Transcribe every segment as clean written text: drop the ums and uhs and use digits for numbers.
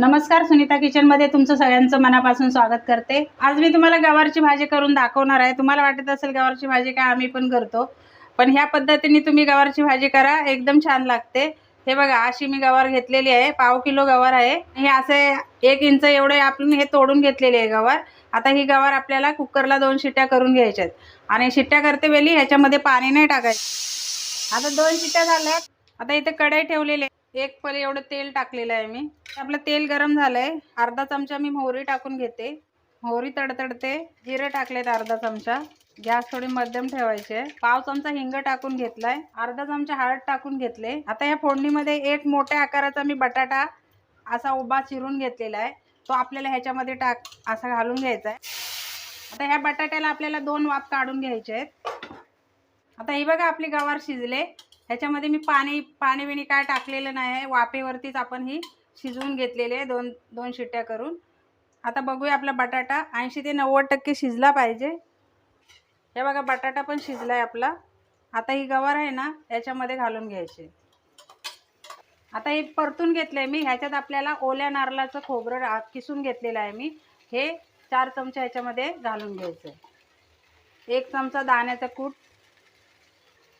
नमस्कार, सुनीता किचनमध्ये तुमचं सगळ्यांचं मनापासून स्वागत करते। आज मी तुम्हाला गवारची भाजी करून दाखवणार आहे। तुम्हाला वाटत असेल गवारची भाजी काय आम्ही पण करतो, पण ह्या पद्धतीने तुम्ही गवारची भाजी करा, एकदम छान लागते। हे बघा, अशी मी गवार घेतलेली आहे, पाव किलो गवार आहे। हे असे 1 इंच एवढे आपण हे तोडून घेतलेले आहे गवार। आता ही गवार आपल्याला कुकरला 2 शिट्ट्या करून घ्यायच्यात आणि शिट्ट्या करते वेळी ह्याच्यामध्ये पाणी नाही टाकायचं। आता 2 शिट्ट्या झाल्यात। आता इथे कढई ठेवलेली आहे, 1 पळी एवढं तेल टाकलेलं आहे मी। आपलं तेल गरम झालंय, अर्धा चमचा मी मोहरी टाकून घेते। मोहरी तडतडते, जिरे टाकलेत अर्धा चमचा, गॅस थोडी मध्यम ठेवायचे। पाव चमचा हिंग टाकून घेतलाय, अर्धा चमचा हळद टाकून घेतले। आता या फोडणीमध्ये 1 मोठ्या आकाराचा मी बटाटा असा उभा चिरून घेतलेला आहे, तो आपल्याला ह्याच्यामध्ये असा घालून घ्यायचा आहे। आता ह्या बटाट्याला आपल्याला 2 वाफ काढून घ्यायचे आहेत। आता ही बघा, आपली गवार शिजले। ह्याच्यामध्ये मी पाणी बिणी काय टाकलेलं नाही आहे, वाफेवरतीच आपण ही शिजवून घेतलेले आहे 2 शिट्ट्या करून। आता बघूया, आपला बटाटा 80 ते 90% शिजला पाहिजे। हे बघा, बटाटा पण शिजलाय आपला। आता ही गवार आहे ना, याच्यामध्ये घालून घ्यायचे। आता हे परतून घेतलंय मी। ह्याच्यात आपल्याला ओल्या नारळाचं खोबरं किसून घेतलेलं आहे मी, हे 4 चमचे ह्याच्यामध्ये घालून घ्यायचं। 1 चमचा दाण्याचं कूट,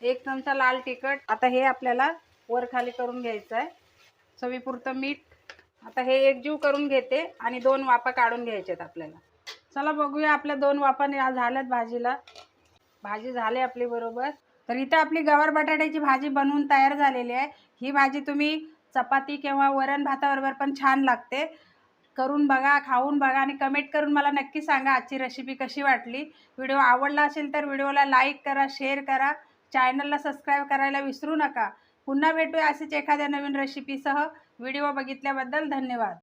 1 चमचा लाल तिखट। आता हे आपल्याला वर खाली करून घ्यायचं आहे, चवीपुरतं मीठ। आता हे एकजीव करून घेते आणि 2 वाफा काढून घ्यायच्यात आपल्याला। चला बघूया, आपल्या 2 वाफा झाल्यात भाजीला। भाजी झाली आपली बरोबर। तर इथं आपली गवार बटाट्याची भाजी बनवून तयार झालेली आहे। ही भाजी तुम्ही चपाती किंवा वरण भाताबरोबर पण छान लागते। करून बघा, खाऊन बघा आणि कमेंट करून मला नक्की सांगा आजची रेसिपी कशी वाटली। व्हिडिओ आवडला असेल तर व्हिडिओला लाईक करा, शेअर करा, चॅनलला सबस्क्राईब करायला विसरू नका। पुन्हा भेटूया अशीच एखाद्या नवीन रेसिपीसह। व्हिडिओ बघितल्याबद्दल धन्यवाद।